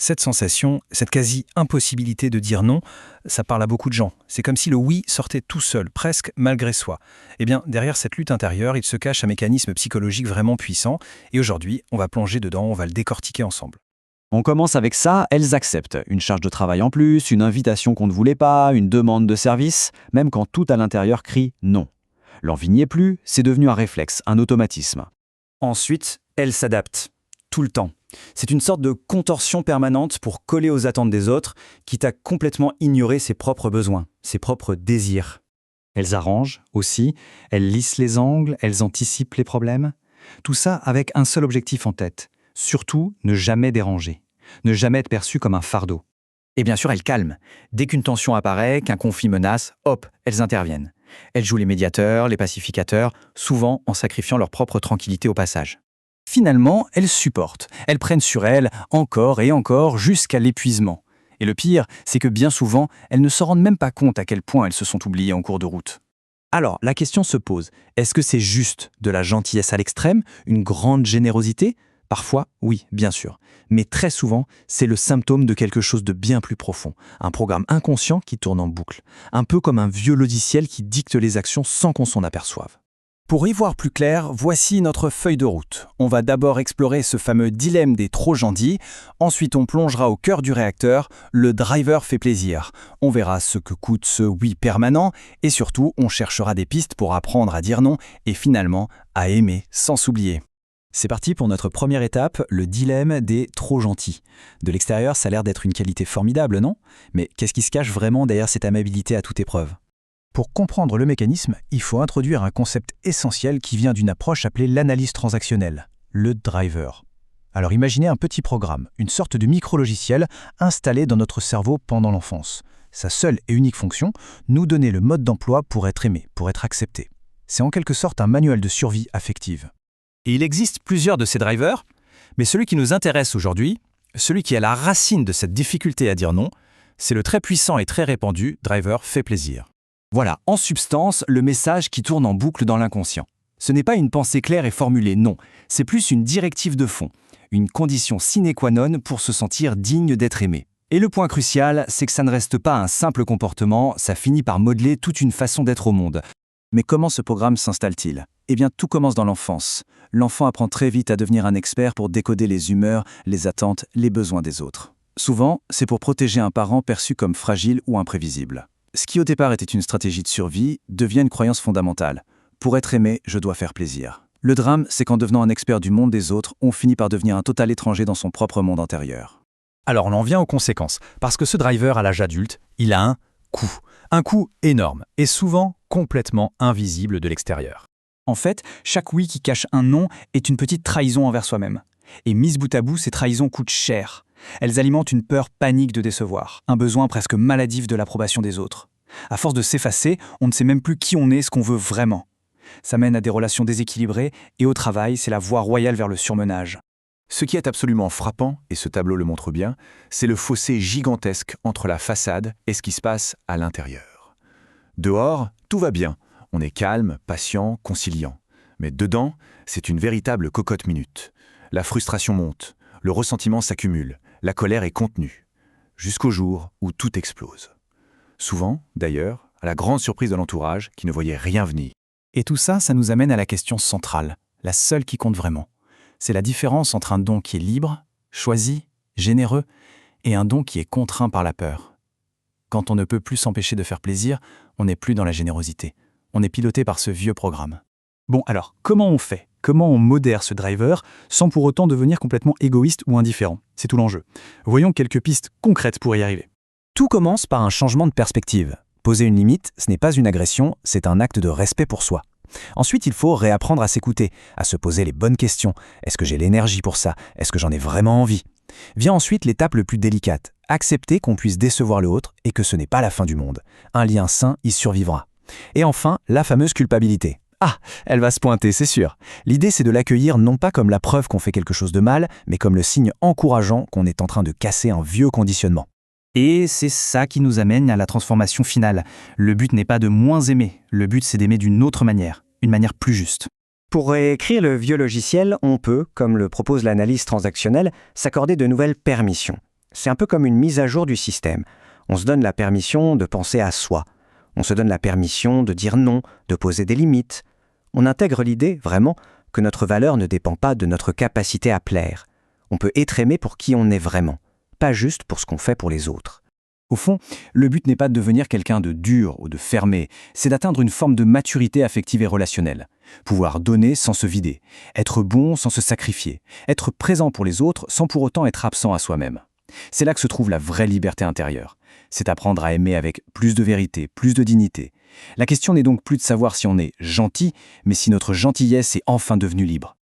Cette sensation, cette quasi-impossibilité de dire non, ça parle à beaucoup de gens. C'est comme si le oui sortait tout seul, presque malgré soi. Eh bien, derrière cette lutte intérieure, il se cache un mécanisme psychologique vraiment puissant. Et aujourd'hui, on va plonger dedans, on va le décortiquer ensemble. On commence avec ça, elles acceptent. Une charge de travail en plus, une invitation qu'on ne voulait pas, une demande de service, même quand tout à l'intérieur crie non. L'envie n'y est plus, c'est devenu un réflexe, un automatisme. Ensuite, elles s'adaptent. Tout le temps. C'est une sorte de contorsion permanente pour coller aux attentes des autres, quitte à complètement ignorer ses propres besoins, ses propres désirs. Elles arrangent aussi, elles lissent les angles, elles anticipent les problèmes. Tout ça avec un seul objectif en tête. Surtout, ne jamais déranger. Ne jamais être perçu comme un fardeau. Et bien sûr, elles calment. Dès qu'une tension apparaît, qu'un conflit menace, hop, elles interviennent. Elles jouent les médiateurs, les pacificateurs, souvent en sacrifiant leur propre tranquillité au passage. Finalement, elles supportent. Elles prennent sur elles, encore et encore, jusqu'à l'épuisement. Et le pire, c'est que bien souvent, elles ne se rendent même pas compte à quel point elles se sont oubliées en cours de route. Alors, la question se pose, est-ce que c'est juste de la gentillesse à l'extrême, une grande générosité ? Parfois, oui, bien sûr. Mais très souvent, c'est le symptôme de quelque chose de bien plus profond. Un programme inconscient qui tourne en boucle. Un peu comme un vieux logiciel qui dicte les actions sans qu'on s'en aperçoive. Pour y voir plus clair, voici notre feuille de route. On va d'abord explorer ce fameux dilemme des trop gentils. Ensuite, on plongera au cœur du réacteur. Le driver fait plaisir. On verra ce que coûte ce oui permanent. Et surtout, on cherchera des pistes pour apprendre à dire non et finalement à aimer sans s'oublier. C'est parti pour notre première étape, le dilemme des trop gentils. De l'extérieur, ça a l'air d'être une qualité formidable, non ? Mais qu'est-ce qui se cache vraiment derrière cette amabilité à toute épreuve ? Pour comprendre le mécanisme, il faut introduire un concept essentiel qui vient d'une approche appelée l'analyse transactionnelle, le driver. Alors imaginez un petit programme, une sorte de micro-logiciel installé dans notre cerveau pendant l'enfance. Sa seule et unique fonction, nous donner le mode d'emploi pour être aimé, pour être accepté. C'est en quelque sorte un manuel de survie affective. Et il existe plusieurs de ces drivers, mais celui qui nous intéresse aujourd'hui, celui qui est à la racine de cette difficulté à dire non, c'est le très puissant et très répandu driver fait plaisir. Voilà, en substance, le message qui tourne en boucle dans l'inconscient. Ce n'est pas une pensée claire et formulée, non. C'est plus une directive de fond, une condition sine qua non pour se sentir digne d'être aimé. Et le point crucial, c'est que ça ne reste pas un simple comportement, ça finit par modeler toute une façon d'être au monde. Mais comment ce programme s'installe-t-il ? Eh bien, tout commence dans l'enfance. L'enfant apprend très vite à devenir un expert pour décoder les humeurs, les attentes, les besoins des autres. Souvent, c'est pour protéger un parent perçu comme fragile ou imprévisible. Ce qui au départ était une stratégie de survie devient une croyance fondamentale. Pour être aimé, je dois faire plaisir. Le drame, c'est qu'en devenant un expert du monde des autres, on finit par devenir un total étranger dans son propre monde intérieur. Alors on en vient aux conséquences, parce que ce driver à l'âge adulte, il a un coût. Un coût énorme, et souvent complètement invisible de l'extérieur. En fait, chaque oui qui cache un non est une petite trahison envers soi-même. Et mises bout à bout, ces trahisons coûtent cher. Elles alimentent une peur panique de décevoir, un besoin presque maladif de l'approbation des autres. À force de s'effacer, on ne sait même plus qui on est, ce qu'on veut vraiment. Ça mène à des relations déséquilibrées, et au travail, c'est la voie royale vers le surmenage. Ce qui est absolument frappant, et ce tableau le montre bien, c'est le fossé gigantesque entre la façade et ce qui se passe à l'intérieur. Dehors, tout va bien. On est calme, patient, conciliant. Mais dedans, c'est une véritable cocotte-minute. La frustration monte, le ressentiment s'accumule, la colère est contenue. Jusqu'au jour où tout explose. Souvent, d'ailleurs, à la grande surprise de l'entourage qui ne voyait rien venir. Et tout ça, ça nous amène à la question centrale, la seule qui compte vraiment. C'est la différence entre un don qui est libre, choisi, généreux, et un don qui est contraint par la peur. Quand on ne peut plus s'empêcher de faire plaisir, on n'est plus dans la générosité. On est piloté par ce vieux programme. Bon, alors, comment on fait ? Comment on modère ce driver sans pour autant devenir complètement égoïste ou indifférent ? C'est tout l'enjeu. Voyons quelques pistes concrètes pour y arriver. Tout commence par un changement de perspective. Poser une limite, ce n'est pas une agression, c'est un acte de respect pour soi. Ensuite, il faut réapprendre à s'écouter, à se poser les bonnes questions. Est-ce que j'ai l'énergie pour ça ? Est-ce que j'en ai vraiment envie ? Vient ensuite l'étape le plus délicate. Accepter qu'on puisse décevoir l'autre et que ce n'est pas la fin du monde. Un lien sain y survivra. Et enfin, la fameuse culpabilité. Ah, elle va se pointer, c'est sûr. L'idée, c'est de l'accueillir non pas comme la preuve qu'on fait quelque chose de mal, mais comme le signe encourageant qu'on est en train de casser un vieux conditionnement. Et c'est ça qui nous amène à la transformation finale. Le but n'est pas de moins aimer, le but c'est d'aimer d'une autre manière, une manière plus juste. Pour réécrire le vieux logiciel, on peut, comme le propose l'analyse transactionnelle, s'accorder de nouvelles permissions. C'est un peu comme une mise à jour du système. On se donne la permission de penser à soi. On se donne la permission de dire non, de poser des limites. On intègre l'idée, vraiment, que notre valeur ne dépend pas de notre capacité à plaire. On peut être aimé pour qui on est vraiment, pas juste pour ce qu'on fait pour les autres. Au fond, le but n'est pas de devenir quelqu'un de dur ou de fermé, c'est d'atteindre une forme de maturité affective et relationnelle. Pouvoir donner sans se vider, être bon sans se sacrifier, être présent pour les autres sans pour autant être absent à soi-même. C'est là que se trouve la vraie liberté intérieure. C'est apprendre à aimer avec plus de vérité, plus de dignité. La question n'est donc plus de savoir si on est gentil, mais si notre gentillesse est enfin devenue libre.